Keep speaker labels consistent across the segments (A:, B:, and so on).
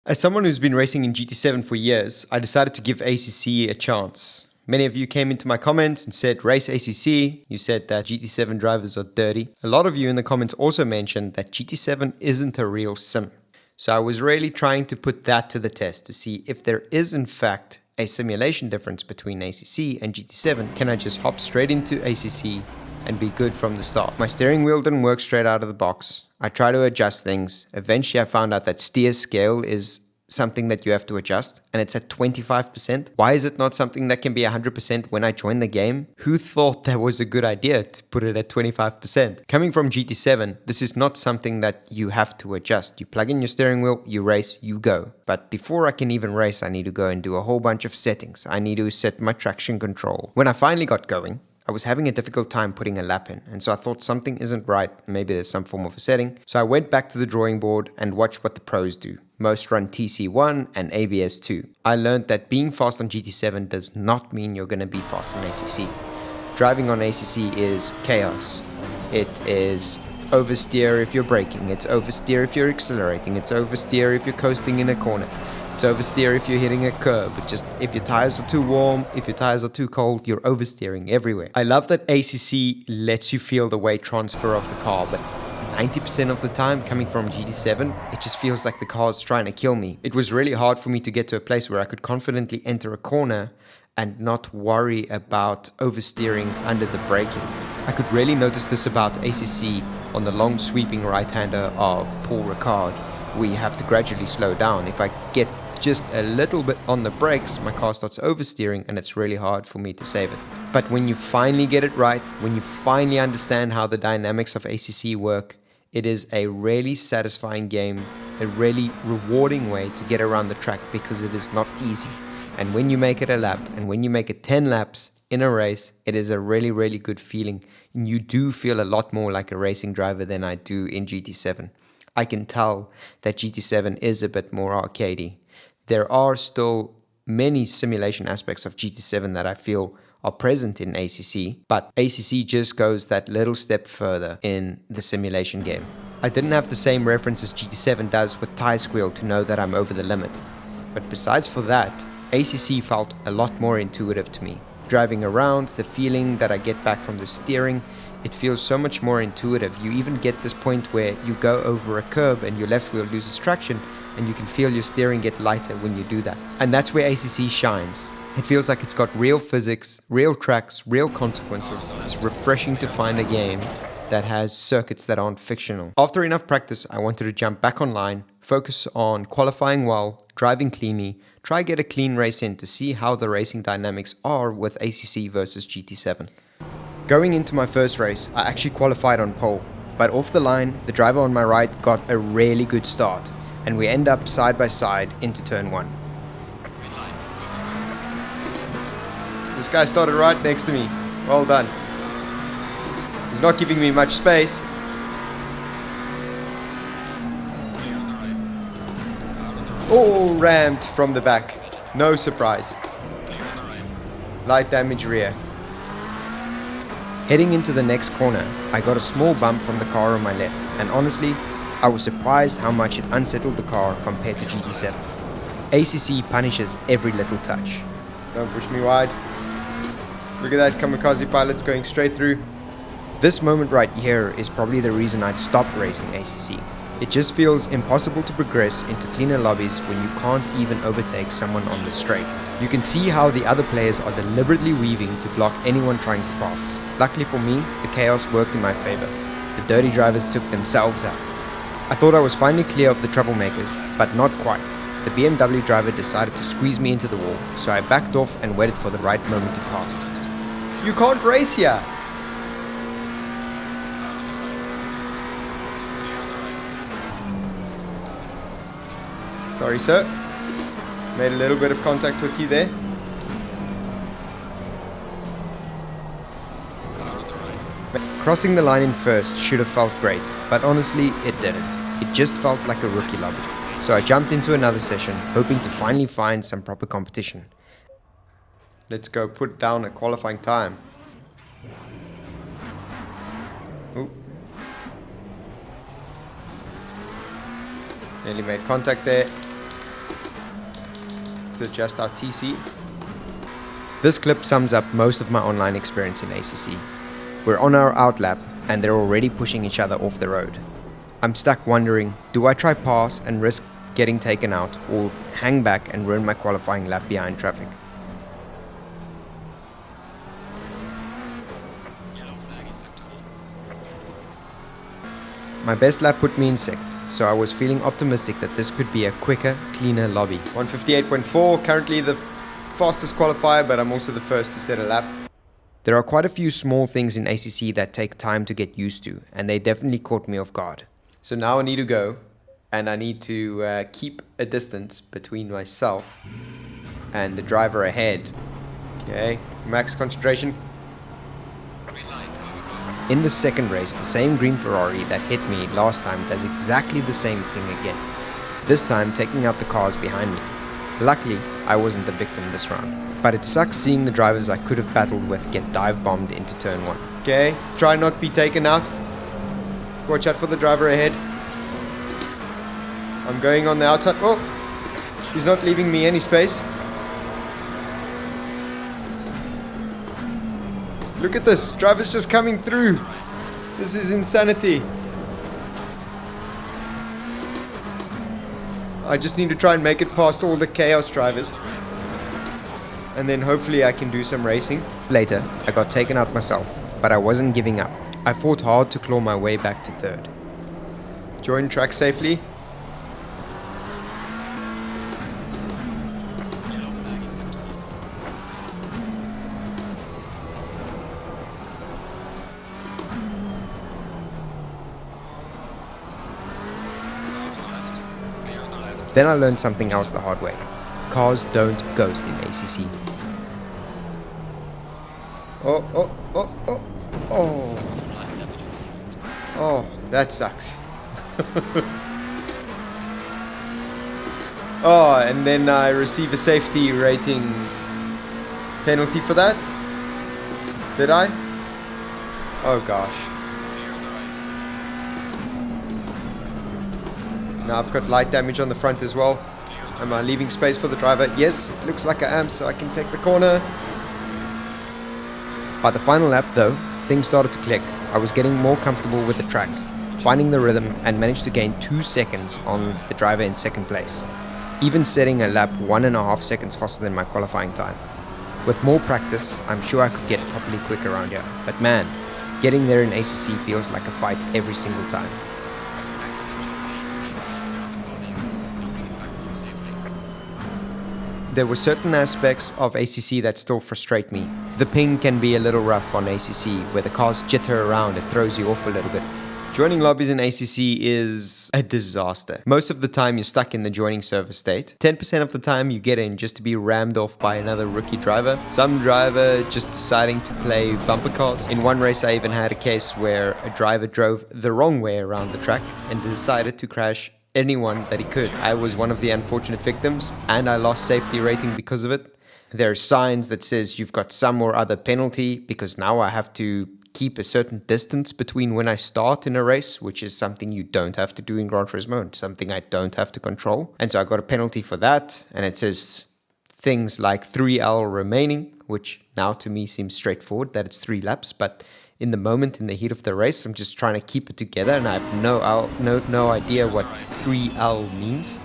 A: As someone who's been racing in GT7 for years, I decided to give ACC a chance. Many of you came into my comments and said, race ACC. You said that GT7 drivers are dirty. A lot of you in the comments also mentioned that GT7 isn't a real sim. So I was really trying to put that to the test to see if there is in fact a simulation difference between ACC and GT7. Can I just hop straight into ACC and be good from the start? My steering wheel didn't work straight out of the box. I tried to adjust things. Eventually I found out that steer scale is something that you have to adjust, and it's at 25%. Why is it not something that can be 100% when I joined the game? Who thought that was a good idea to put it at 25%? Coming from GT7, this is not something that you have to adjust. You plug in your steering wheel, you race, you go. But before I can even race, I need to go and do a whole bunch of settings. I need to set my traction control. When I finally got going, I was having a difficult time putting a lap in, and so I thought something isn't right, maybe there's some form of a setting. So I went back to the drawing board and watched what the pros do. Most run TC1 and ABS2. I learned that being fast on GT7 does not mean you're going to be fast on ACC. Driving on ACC is chaos. It is oversteer if you're braking, it's oversteer if you're accelerating, it's oversteer if you're coasting in a corner. It's oversteer if you're hitting a curb. But just if your tires are too warm, if your tires are too cold, you're oversteering everywhere. I love that ACC lets you feel the weight transfer of the car, but 90% of the time coming from GT7, it just feels like the car is trying to kill me. It was really hard for me to get to a place where I could confidently enter a corner and not worry about oversteering under the braking. I could really notice this about ACC on the long sweeping right-hander of Paul Ricard. We have to gradually slow down. If I get just a little bit on the brakes, my car starts oversteering and it's really hard for me to save it. But when you finally get it right, when you finally understand how the dynamics of ACC work, it is a really satisfying game, a really rewarding way to get around the track because it is not easy. And when you make it a lap, and when you make it 10 laps in a race, it is a really, really good feeling. And you do feel a lot more like a racing driver than I do in GT7. I can tell that GT7 is a bit more arcadey. There are still many simulation aspects of GT7 that I feel are present in ACC, but ACC just goes that little step further in the simulation game. I didn't have the same reference as GT7 does with tire squeal to know that I'm over the limit. But besides for that, ACC felt a lot more intuitive to me. Driving around, the feeling that I get back from the steering, it feels so much more intuitive. You even get this point where you go over a curb and your left wheel loses traction, and you can feel your steering get lighter when you do that. And that's where ACC shines. It feels like it's got real physics, real tracks, real consequences. It's refreshing to find a game that has circuits that aren't fictional. After enough practice, I wanted to jump back online, focus on qualifying well, driving cleanly, try get a clean race in to see how the racing dynamics are with ACC versus GT7. Going into my first race, I actually qualified on pole, but off the line, the driver on my right got a really good start, and we end up side by side into turn 1. This guy started right next to me. Well done. He's not giving me much space. Oh, rammed from the back. No surprise. Light damage rear. Heading into the next corner, I got a small bump from the car on my left, and honestly, I was surprised how much it unsettled the car compared to GT7. ACC punishes every little touch. Don't push me wide. Look at that kamikaze pilot's going straight through. This moment right here is probably the reason I'd stopped racing ACC. It just feels impossible to progress into cleaner lobbies when you can't even overtake someone on the straight. You can see how the other players are deliberately weaving to block anyone trying to pass. Luckily for me, the chaos worked in my favor. The dirty drivers took themselves out. I thought I was finally clear of the troublemakers, but not quite. The BMW driver decided to squeeze me into the wall, so I backed off and waited for the right moment to pass. You can't race here! Sorry, sir. Made a little bit of contact with you there. Crossing the line in first should have felt great, but honestly, it didn't. It just felt like a rookie lobby. So I jumped into another session, hoping to finally find some proper competition. Let's go put down a qualifying time. Ooh. Nearly made contact there. to adjust our TC. This clip sums up most of my online experience in ACC. We're on our outlap and they're already pushing each other off the road. I'm stuck wondering, do I try pass and risk getting taken out, or hang back and ruin my qualifying lap behind traffic? My best lap put me in 6th, so I was feeling optimistic that this could be a quicker, cleaner lobby. 158.4, currently the fastest qualifier, but I'm also the first to set a lap. There are quite a few small things in ACC that take time to get used to, and they definitely caught me off guard. So now I need to go, and I need to keep a distance between myself and the driver ahead. Okay, max concentration. In the second race, the same green Ferrari that hit me last time does exactly the same thing again, this time taking out the cars behind me. Luckily, I wasn't the victim this round, but it sucks seeing the drivers I could have battled with get dive bombed into turn 1. Okay, try not to be taken out. Watch out for the driver ahead. I'm going on the outside. Oh, he's not leaving me any space. Look at this, driver's just coming through. This is insanity. I just need to try and make it past all the chaos drivers. And then hopefully I can do some racing. Later, I got taken out myself, but I wasn't giving up. I fought hard to claw my way back to 3rd. Join track safely. Then I learned something else the hard way. Cars don't ghost in ACC. Oh, that sucks. Oh, and then I receive a safety rating penalty for that? Did I? Oh gosh. Now I've got light damage on the front as well. Am I leaving space for the driver? Yes, it looks like I am, so I can take the corner. By the final lap though, things started to click. I was getting more comfortable with the track, finding the rhythm, and managed to gain 2 seconds on the driver in 2nd place, even setting a lap 1.5 seconds faster than my qualifying time. With more practice, I'm sure I could get properly quick around here, but man, getting there in ACC feels like a fight every single time. There were certain aspects of ACC that still frustrate me. The ping can be a little rough on ACC, where the cars jitter around, it throws you off a little bit. Joining lobbies in ACC is a disaster. Most of the time you're stuck in the joining server state. 10% of the time you get in just to be rammed off by another rookie driver. Some driver just deciding to play bumper cars. In one race I even had a case where a driver drove the wrong way around the track and decided to crash anyone that he could. I was one of the unfortunate victims, and I lost safety rating because of it. There are signs that says you've got some or other penalty, because now I have to keep a certain distance between when I start in a race, which is something you don't have to do in Gran Turismo, something I don't have to control. And so I got a penalty for that, and it says things like 3L remaining, which now to me seems straightforward that it's 3 laps, but in the moment, in the heat of the race, I'm just trying to keep it together, and I have no idea what 3L means.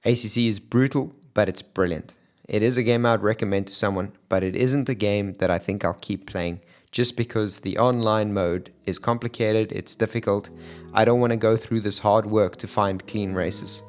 A: ACC is brutal, but it's brilliant. It is a game I'd recommend to someone, but it isn't a game that I think I'll keep playing, just because the online mode is complicated, it's difficult. I don't want to go through this hard work to find clean races.